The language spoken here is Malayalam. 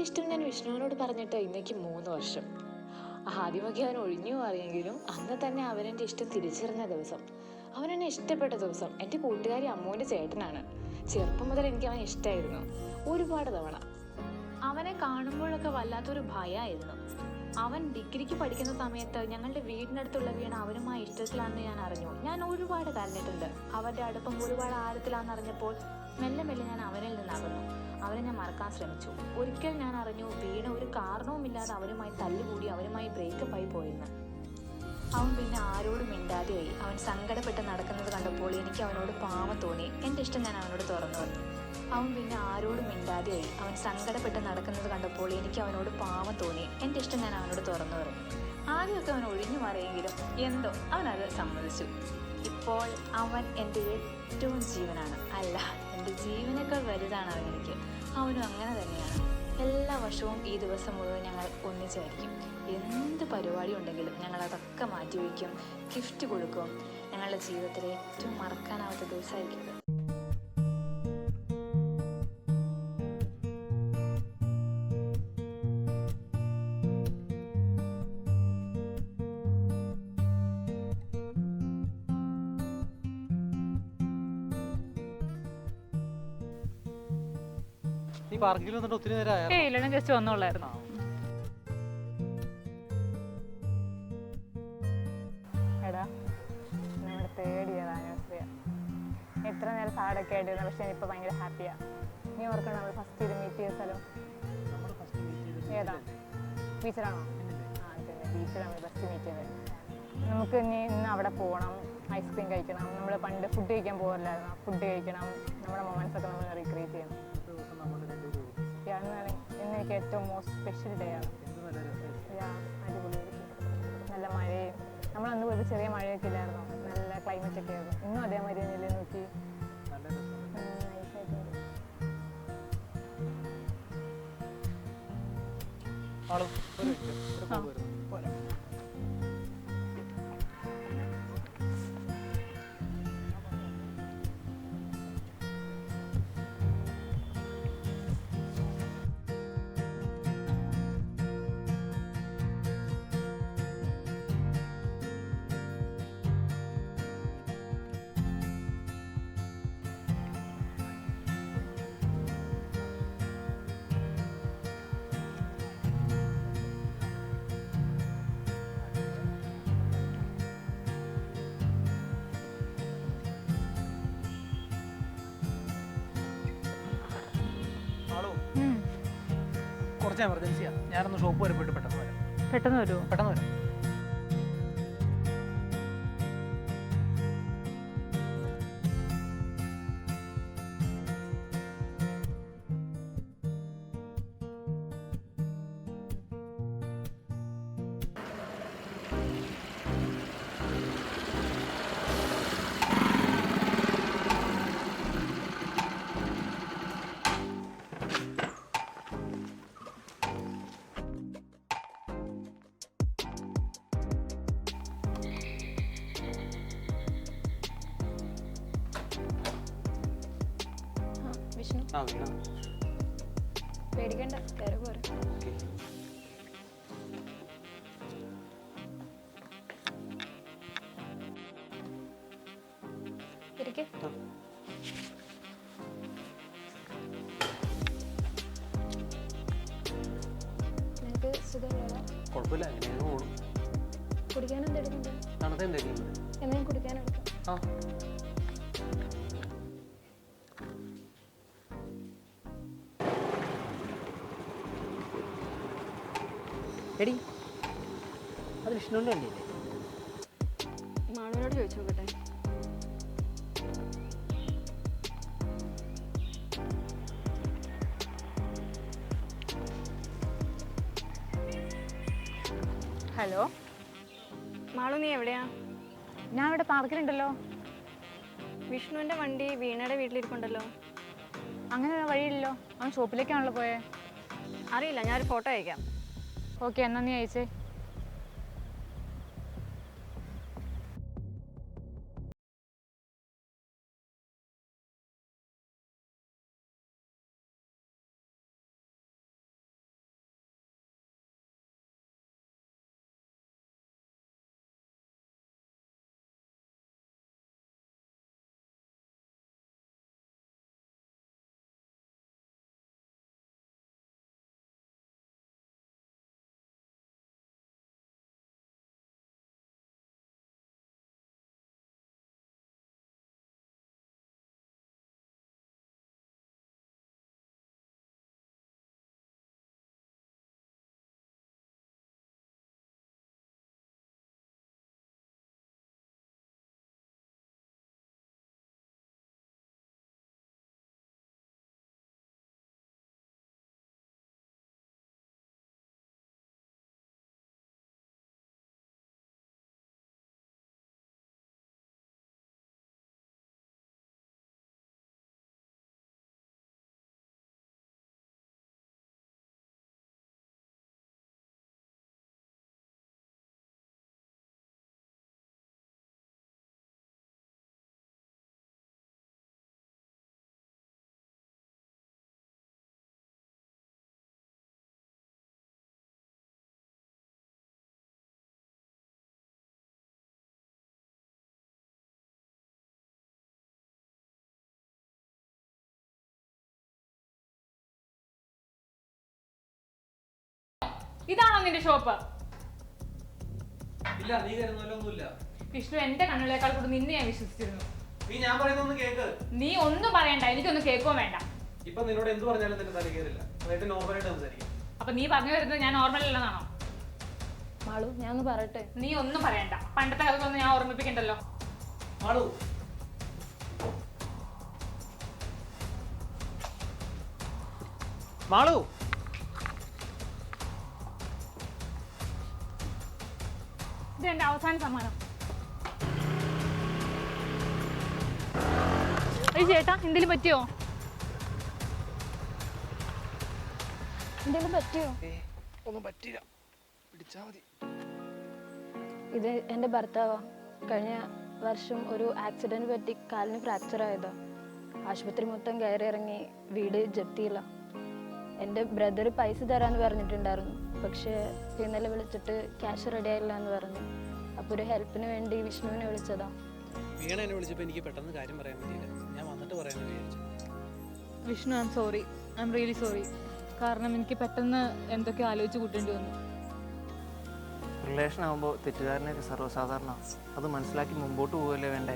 ഇഷ്ടം ഞാൻ വിഷ്ണുവിനോട് പറഞ്ഞിട്ട് ഇന്നേക്ക് 3 വർഷം. ആദ്യമൊക്കെ അവൻ ഒഴിഞ്ഞു മാറിയെങ്കിലും അന്ന് തന്നെ അവനെൻ്റെ ഇഷ്ടം തിരിച്ചറിഞ്ഞ ദിവസം, അവനെന്നെ ഇഷ്ടപ്പെട്ട ദിവസം എൻ്റെ കൂട്ടുകാരി അമ്മുവിൻ്റെ ചേട്ടനാണ്. ചെറുപ്പം മുതൽ എനിക്ക് അവൻ ഇഷ്ടമായിരുന്നു. ഒരുപാട് തവണ അവനെ കാണുമ്പോഴൊക്കെ വല്ലാത്തൊരു ഭയമായിരുന്നു. അവൻ ഡിഗ്രിക്ക് പഠിക്കുന്ന സമയത്ത് ഞങ്ങളുടെ വീടിനടുത്തുള്ള വീണ അവനുമായി ഇഷ്ടത്തിലാണെന്ന് ഞാൻ അറിഞ്ഞു. ഞാൻ ഒരുപാട് കരഞ്ഞിട്ടുണ്ട്. അവൻ്റെ അടുപ്പം ഒരുപാട് ആഴത്തിലാണെന്ന് അറിഞ്ഞപ്പോൾ മെല്ലെ മെല്ലെ ഞാൻ അവനിൽ നിന്നകന്നു. അവനെ ഞാൻ മറക്കാൻ ശ്രമിച്ചു. ഒരിക്കൽ ഞാൻ അറിഞ്ഞു വീണ ഒരു കാരണവുമില്ലാതെ അവനുമായി തല്ലുകൂടി അവനുമായി ബ്രേക്കപ്പായി പോയെന്ന്. അവൻ പിന്നെ ആരോടും മിണ്ടാതെയായി. അവൻ സങ്കടപ്പെട്ട് നടക്കുന്നത് കണ്ടപ്പോൾ എനിക്ക് അവനോട് പാവം തോന്നി. എൻ്റെ ഇഷ്ടം ഞാൻ അവനോട് തുറന്നു പറഞ്ഞു. അവൻ പിന്നെ ആരോടും മിണ്ടാതെയായി. അവൻ സങ്കടപ്പെട്ട് നടക്കുന്നത് കണ്ടപ്പോൾ എനിക്ക് അവനോട് പാവം തോന്നി. എൻ്റെ ഇഷ്ടം ഞാൻ അവനോട് തുറന്നു പറഞ്ഞു. ആദ്യമൊക്കെ അവൻ ഒഴിഞ്ഞു മാറിയെങ്കിലും എന്തോ അവനത് സമ്മതിച്ചു. ഇപ്പോൾ അവൻ എൻ്റെ ഏറ്റവും ജീവനാണ്. അല്ല, എൻ്റെ ജീവനേക്കാൾ വലുതാണ് അവൻ എനിക്ക്. അവനും അങ്ങനെ തന്നെയാണ്. എല്ലാ വർഷവും ഈ ദിവസം മുഴുവൻ ഞങ്ങൾ ഒന്നിച്ചായിരിക്കും. എന്ത് പരിപാടി ഉണ്ടെങ്കിലും ഞങ്ങൾ അതൊക്കെ മാറ്റിവെക്കും, ഗിഫ്റ്റ് കൊടുക്കും. ഞങ്ങളുടെ ജീവിതത്തിലെ ഏറ്റവും മറക്കാനാവാത്ത ദിവസമായിരിക്കും ഇത്. നീ പാർക്കിൽ വന്നിട്ട് ഒത്തിരി നേരം ഇല്ല, ഞാൻ ജസ്റ്റ് വന്നോളായിരുന്നു. എടാ, നമ്മുടെ തേർഡ് ഇയർ ആനിവേഴ്സറിയാ. എത്ര നേരം സാഡൊക്കെ ആയിട്ടിരുന്നു, പക്ഷെ ഞാനിപ്പോൾ ഭയങ്കര ഹാപ്പിയാ. നീ ഓർക്കണം നമ്മൾ ഫസ്റ്റ് ഇത് മീറ്റ് ചെയ്ത സ്ഥലം ഏതാ? ബീച്ചിലാണോ? ആ, അതെ, ബീച്ചിലാണ് നമ്മൾ ഫസ്റ്റ് മീറ്റ് ചെയ്തത്. നമുക്ക് ഇന്ന് അവിടെ പോകണം, ഐസ്ക്രീം കഴിക്കണം. നമ്മൾ പണ്ട് ഫുഡ് കഴിക്കാൻ പോകില്ലായിരുന്നു, ഫുഡ് കഴിക്കണം. നമ്മുടെ മൊമെന്റ്സ് ഒക്കെ നമ്മൾ റീക്രിയേറ്റ് ചെയ്യണം. ഇന്ന് എനിക്ക് ഏറ്റവും മോസ്റ്റ് സ്പെഷ്യൽ ഡേ ആണ്. അടിപൊളിയായിരിക്കും. നല്ല മഴയും, നമ്മളന്ന് പോയത് ചെറിയ മഴയൊക്കെ ഇല്ലായിരുന്നു, നല്ല ക്ലൈമറ്റ് ഒക്കെ ആയിരുന്നു. ഇന്നും അതേമാതിരി തന്നെയല്ലേ? നോക്കി നൈസായിട്ടുണ്ട്. കുറച്ച് എമർജൻസിയാ. ഞാനൊന്ന് ഷോപ്പ് വരെ പോയിട്ട് പെട്ടെന്ന് വരാം. പെട്ടെന്ന് വരുമോ? പെട്ടെന്ന് വരാം. വിഷ്ണു, പേടിക്കണ്ട, കയറി പോരെ. നിനക്ക് സുഖമില്ല? കുഴപ്പമില്ല, എങ്ങനെയാണ് പോകണം. കുടിക്കാൻ എന്തെടുക്കുന്നുണ്ട്? തണുത്ത എന്തെങ്കിലും എന്തെങ്കിലും കുടിക്കാനെടുക്കാം. എടി, അത് വിഷ്ണുവിൻ്റെ വണ്ടിയല്ലേ? മാളുവിനോട് ചോദിച്ചു നോക്കട്ടെ. ഹലോ മാളു, നീ എവിടെയാ? ഞാൻ ഇവിടെ പാർക്കിലുണ്ടല്ലോ. വിഷ്ണുവിൻ്റെ വണ്ടി വീണയുടെ വീട്ടിലിരിപ്പുണ്ടല്ലോ. അങ്ങനെ ഒരു വഴിയില്ലല്ലോ. അവൻ ഷോപ്പിലേക്കാണല്ലോ പോയേ. അറിയില്ല, ഞാനൊരു ഫോട്ടോ അയക്കാം. ഓക്കെ, എന്നാ നീ അയച്ചേ. ഇതാണോ നിന്റെ ഷോപ്പ്? ഇല്ല, നീ കരുതുന്നൊന്നുമില്ല. വിഷ്ണു, എന്റെ കണ്ണുകളേക്കാൾ കൂടി നിന്നെ ഞാൻ വിശ്വസിച്ചിരുന്നു. നീ ഞാൻ പറയുന്നൊന്ന് കേക്ക്. നീ ഒന്നും പറയണ്ട, എനിക്കൊന്നും കേൾക്കുകയും വേണ്ട. ഇപ്പൊ നിന്നോട് എന്ത് പറഞ്ഞാലും നിന്റെ തല കയറില്ല. അതായത് നോർമലായിട്ട് സംസാരിക്കും. അപ്പൊ നീ പറഞ്ഞു വരുന്നത് ഞാൻ നോർമൽ അല്ലെന്നാണോ? മാളു, ഞാൻ ഒന്ന് പറയട്ടെ? നീ ഒന്നും പറയണ്ട, പണ്ടത്തെ കഥകളൊന്നും ഞാൻ ഓർമ്മിപ്പിക്കണ്ടല്ലോ. മാളു, മാളു, ഇത് എന്റെ അവസാന സമ്മാനം. ചേട്ടാ, എന്തെങ്കിലും പറ്റിയോ? എന്തെങ്കിലും പറ്റിയോ? ഒന്നും പറ്റില്ല, പിടിച്ചാ മതി. ഇത് എൻ്റെ ഭർത്താവാ. കഴിഞ്ഞ വർഷം ഒരു ആക്സിഡന്റ് പറ്റി കാലിന് ഫ്രാക്ചർ ആയതാ. ആശുപത്രി മൊത്തം കയറി ഇറങ്ങി, വീട് ജപ്തിയില്ല. എൻ്റെ ബ്രദർ പൈസ തരാമെന്ന് പറഞ്ഞിട്ടുണ്ടായിരുന്നു. പക്ഷേ ഇന്നലെ വിളിച്ചിട്ട് ക്യാഷ് റെഡി ആയില്ല എന്ന് പറഞ്ഞു. അപ്പോൾ ഒരു ഹെൽപ്പിന് വേണ്ടി വിഷ്ണുവിനെ വിളിച്ചതാ. വീണ എന്നെ വിളിച്ചപ്പോൾ എനിക്ക് പെട്ടെന്ന് കാര്യം പറയാൻ പറ്റിയില്ല. ഞാൻ വന്നിട്ട് പറയാമെന്ന് വിചാരിച്ചു. Vishnu, I am sorry, I am really sorry. കാരണം എനിക്ക് പെട്ടെന്ന് എന്തൊക്കെ ആലോചിച്ച് കൂട്ടേണ്ടി വന്നു. റിലേഷൻ ആകുമ്പോൾ തെറ്റുകാരനെയൊക്കെ സർവ്വസാധാരണ. അത് മനസ്സിലാക്കി മുമ്പോട്ട് പോവുകയല്ലേ വേണ്ടേ?